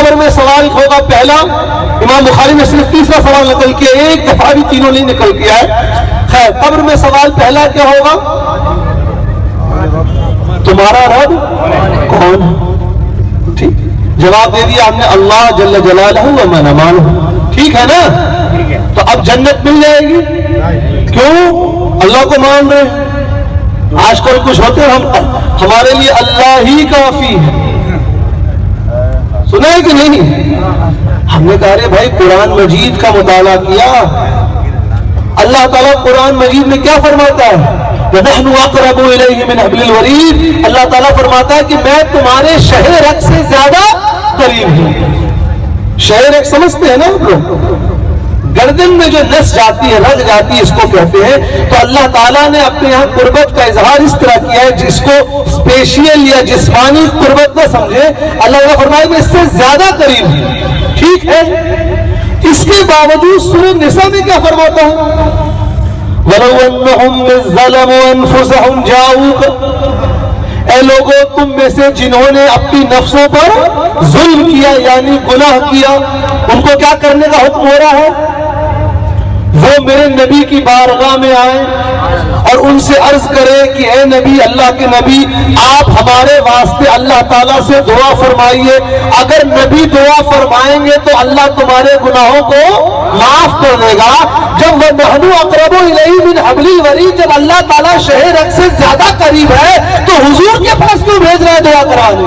قبر میں سوال ہوگا پہلا، امام بخاری نے صرف تیسرا سوال نقل کیا، ایک دفعہ بھی تینوں نہیں نقل کیا ہے۔ خیر، قبر میں سوال پہلا کیا ہوگا؟ تمہارا رب کون ہے؟ ٹھیک، جواب دے دیا ہم نے، اللہ جل جلالہ و من امانہ، ٹھیک ہے نا؟ تو اب جنت مل جائے گی، کیوں؟ اللہ کو مان رہے ہیں۔ آج کل کچھ ہوتے ہیں ہمارے لیے اللہ ہی کافی ہے، سنا ہے کہ نہیں؟ ہم نے کہا رہے بھائی قرآن مجید کا مطالعہ کیا، اللہ تعالیٰ قرآن مجید میں کیا فرماتا ہے؟ وَنَحْنُ أَقْرَبُ إِلَيْهِ مِنْ حَبْلِ الْوَرِيدِ، اللہ تعالیٰ فرماتا ہے کہ میں تمہارے شہ رگ سے زیادہ قریب ہوں۔ شہ رگ سمجھتے ہیں نا آپ لوگ؟ گردن میں جو نس جاتی ہے، رگ جاتی ہے، اس کو کہتے ہیں۔ تو اللہ تعالیٰ نے اپنے یہاں قربت کا اظہار اس طرح کیا ہے، جس کو اسپیشیل یا جسمانی قربت نہ سمجھے، اللہ نے فرمایا میں اس سے زیادہ قریب ہوں، ٹھیک ہے؟ اس کے باوجود سورہ نساء میں کیا فرماتا ہے؟ وَلَوْ أَنَّهُمْ إِذ ظَّلَمُوا أَنفُسَهُمْ جَاءُوكَ، اے لوگوں تم میں سے جنہوں نے اپنی نفسوں پر ظلم کیا یعنی گناہ کیا، ان کو کیا کرنے کا حکم ہو رہا ہے؟ وہ میرے نبی کی بارگاہ میں آئے اور ان سے عرض کرے کہ اے نبی، اللہ کے نبی، آپ ہمارے واسطے اللہ تعالیٰ سے دعا فرمائیے، اگر نبی دعا فرمائیں گے تو اللہ تمہارے گناہوں کو معاف کر دے گا۔ جب وَنَحْنُ أَقْرَبُ إِلَيْهِ مِنْ حَبْلِ الْوَرِيدِ، جب اللہ تعالیٰ شہ رگ سے زیادہ قریب ہے تو حضور کے پاس کیوں بھیج رہا ہے دعا کرانے؟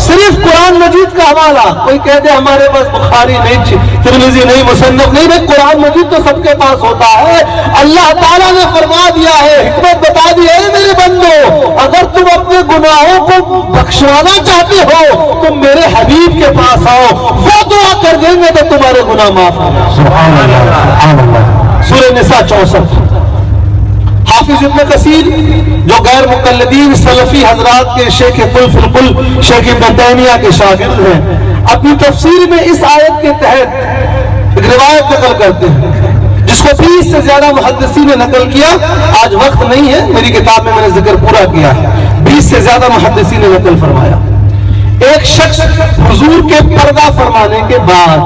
صرف قرآن مجید کا حوالہ، کوئی کہہ دے ہمارے پاس بخاری نہیں، ترمذی نہیں، مصنف نہیں، بھائی قرآن مجید تو سب کے پاس ہوتا ہے۔ اللہ تعالیٰ نے فرما دیا ہے، حکمت بتا دی ہے، میرے بندو اگر تم اپنے گناہوں کو بخشوانا چاہتے ہو تم میرے حبیب کے پاس آؤ، وہ دعا کر دیں گے تو تمہارے گناہ معاف ہوں گے۔ سبحان اللہ۔ سورہ نساء 64۔ حافظ ابن کثیر جو غیر مقلدین سلفی حضرات کے شیخ کل فی الکل شیخ ابن تیمیہ کے شاگرد ہیں، اپنی تفسیر میں اس آیت کے تحت ایک روایت نقل کرتے ہیں جس کو 20 سے زیادہ محدثین نے نقل کیا۔ آج وقت نہیں ہے، میری کتاب میں نے ذکر پورا کیا ہے، 20 سے زیادہ محدثین نے نقل فرمایا۔ ایک شخص حضور کے پردہ فرمانے کے بعد،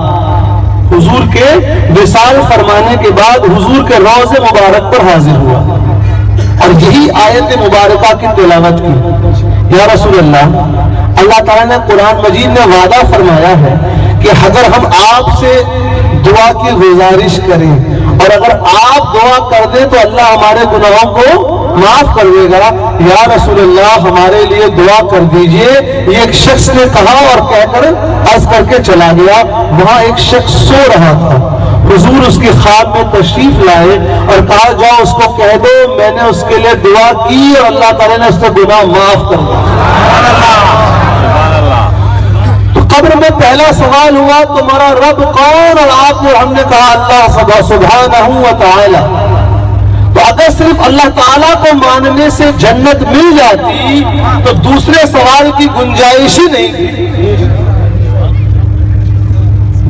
حضور کے وصال فرمانے کے بعد حضور کے روض مبارک پر حاضر ہوا اور یہی آیت مبارکہ کی تلاوت کی، یا رسول اللہ، اللہ تعالیٰ نے قرآن مجید میں وعدہ فرمایا ہے کہ اگر ہم آپ سے دعا کی گزارش کریں اور اگر آپ دعا کر دیں تو اللہ ہمارے گناہوں کو معاف کر دے گا، یا رسول اللہ ہمارے لیے دعا کر دیجئے۔ یہ ایک شخص نے کہا اور کہہ کر عرض کر کے چلا گیا۔ وہاں ایک شخص سو رہا تھا، حضور اس کی خواب میں تشریف لائے اور کہا جاؤ اس کو کہہ دو میں نے اس کے لیے دعا کی اور اللہ تعالیٰ نے اس کا گناہ معاف کر دیا۔ تو قبر میں پہلا سوال ہوا تمہارا رب کون، اور آپ نے ہم نے کہا اللہ سبحانہ و تعالی۔ تو اگر صرف اللہ تعالیٰ کو ماننے سے جنت مل جاتی تو دوسرے سوال کی گنجائش ہی نہیں تھی۔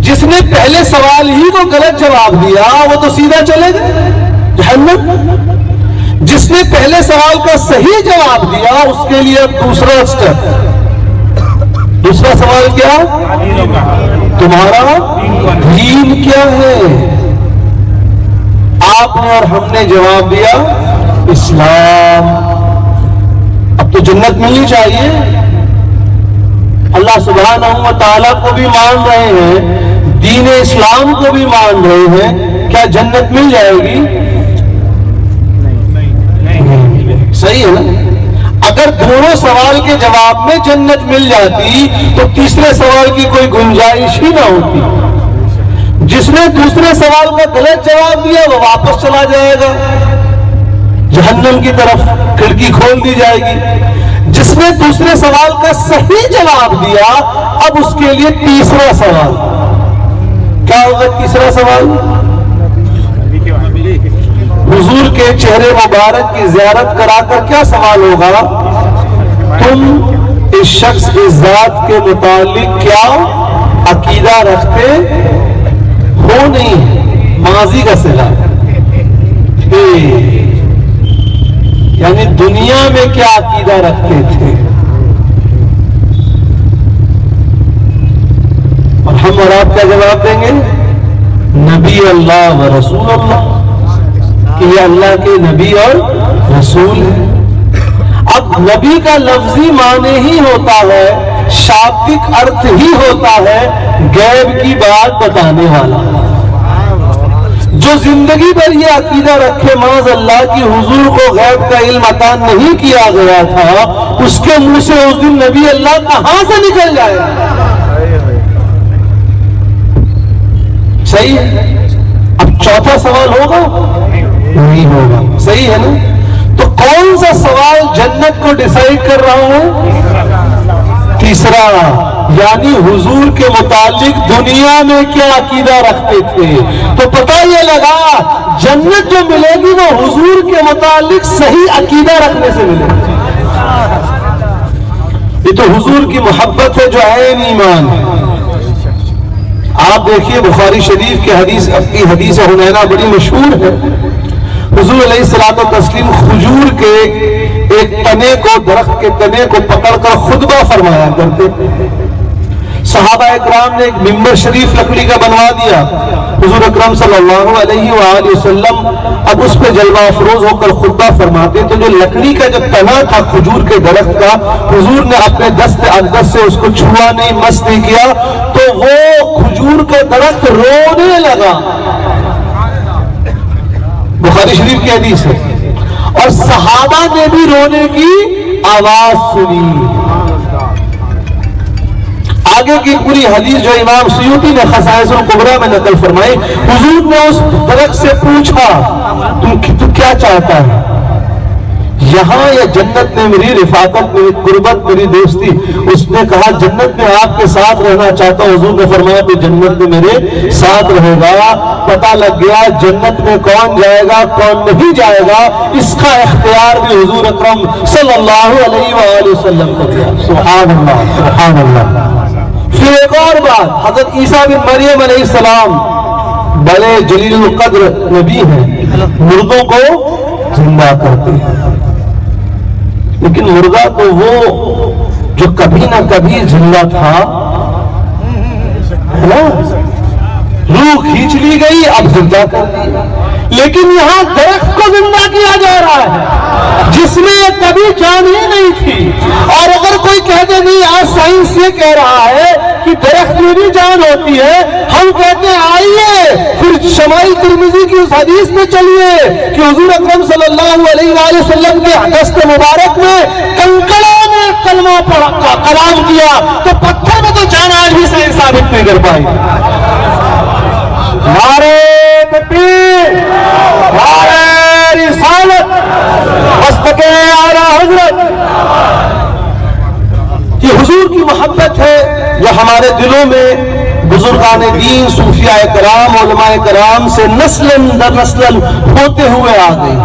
جس نے پہلے سوال ہی کو غلط جواب دیا وہ تو سیدھا چلے گئے جہنم۔ جس نے پہلے سوال کا صحیح جواب دیا اس کے لیے دوسرا سٹیپ۔ دوسرا سوال کیا؟ تمہارا دین کیا ہے؟ آپ نے اور ہم نے جواب دیا اسلام۔ اب تو جنت ملنی چاہیے۔ اللہ سبحانہ و تعالیٰ کو بھی مان رہے ہیں، دین اسلام کو بھی مان رہے ہیں، کیا جنت مل جائے گی؟ صحیح ہے نا؟ اگر دونوں سوال کے جواب میں جنت مل جاتی تو تیسرے سوال کی کوئی گنجائش ہی نہ ہوتی۔ جس نے دوسرے سوال کا غلط جواب دیا وہ واپس چلا جائے گا جہنم کی طرف، کھڑکی کھول دی جائے گی۔ جس نے دوسرے سوال کا صحیح جواب دیا اب اس کے لیے تیسرا سوال کیا ہوگا؟ تیسرا سوال حضور کے چہرے مبارک کی زیارت کرا کر کیا سوال ہوگا؟ تم اس شخص کی ذات کے متعلق کیا عقیدہ رکھتے ہو؟ نہیں، ماضی کا صلہ، یعنی دنیا میں کیا عقیدہ رکھتے تھے؟ اور ہم اور آپ کیا جواب دیں گے؟ نبی اللہ و رسول اللہ، کہ یہ اللہ کے نبی اور رسول ہے۔ اب نبی کا لفظی معنی ہی ہوتا ہے، شابدک ارتھ ہی ہوتا ہے غیب کی بات بتانے والا۔ جو زندگی بھر یہ عقیدہ رکھے معاذ اللہ کی حضور کو غیب کا علم عطا نہیں کیا گیا تھا، اس کے منہ سے اس دن نبی اللہ کہاں سے نکل جائے؟ صحیح ہے؟ اب چوتھا سوال ہوگا؟ نہیں ہوگا، صحیح ہے نا؟ تو کون سا سوال جنت کو ڈیسائیڈ کر رہا ہوں؟ تیسرا، یعنی حضور کے متعلق دنیا میں کیا عقیدہ رکھتے تھے۔ تو پتہ یہ لگا جنت جو ملے گی وہ حضور کے متعلق صحیح عقیدہ رکھنے سے ملے گی۔ یہ تو حضور کی محبت ہے جو عین ایمان ہے۔ آپ دیکھیے بخاری شریف کی حدیث حنینہ بڑی مشہور ہے۔ حضور علیہ الصلوۃ والتسلیم کھجور کے ایک تنے کو، درخت کے تنے کو پکڑ کر خطبہ فرمایا کرتے۔ صحابہ اکرام نے ایک ممبر شریف لکڑی کا بنوا دیا، حضور اکرم صلی اللہ علیہ وآلہ وسلم اب اس پہ جلوہ افروز ہو کر خطبہ فرماتے۔ تو جو لکڑی کا جو تنا تھا کھجور کے درخت کا، حضور نے اپنے دست اقدس سے اس کو چھوا نہیں، مس نہیں کیا، تو وہ کھجور کا درخت رونے لگا۔ بخاری شریف کی حدیث ہے۔ اور صحابہ نے بھی رونے کی آواز سنی۔ آگے کی پوری حدیث جو امام سیوطی نے خصائص الکبریٰ میں نقل فرمائی، حضور نے اس درخت سے پوچھا تو کیا چاہتا ہے، یہاں یا جنت میں میری رفاقت، میری قربت، میری دوستی؟ اس نے کہا جنت میں آپ کے ساتھ رہنا چاہتا ہوں۔ حضور نے فرمایا کہ جنت میں میرے ساتھ رہے گا۔ پتہ لگ گیا جنت میں کون جائے گا کون نہیں جائے گا، اس کا اختیار بھی حضور اکرم صلی اللہ علیہ وآلہ وسلم کو دیا۔ سبحان اللہ، سبحان اللہ۔ پھر ایک اور بات، حضرت عیسیٰ بن مریم علیہ السلام بڑے جلیل القدر نبی ہیں، مردوں کو زندہ کرتے ہیں، لیکن مردہ تو وہ جو کبھی نہ کبھی زندہ تھا، روح کھینچ لی گئی، اب زندہ کر دیا۔ لیکن یہاں درخت کو زندہ کیا جا رہا ہے جس میں یہ کبھی جان ہی نہیں تھی۔ اور اگر کوئی کہہ دے نہیں، آج سائنس یہ کہہ رہا ہے کہ درخت میں بھی جان ہوتی ہے، ہم کہتے ہیں آئیے پھر شمائل ترمذی کی اس حدیث میں چلیے کہ حضور اکرم صلی اللہ علیہ وآلہ وسلم کے دست مبارک میں کنکڑوں نے کلمہ پڑھا، کلام کیا، تو پتھر میں تو جان آج بھی سائنس ثابت نہیں کر پائی۔ نعرہ تکبیر، نعرہ رسالت، مستقِ اعلیٰ حضرت۔ یہ حضور کی محبت ہے جو ہمارے دلوں میں بزرگان دین، صوفیاء کرام، علماء کرام سے نسل در نسل ہوتے ہوئے آ گئی۔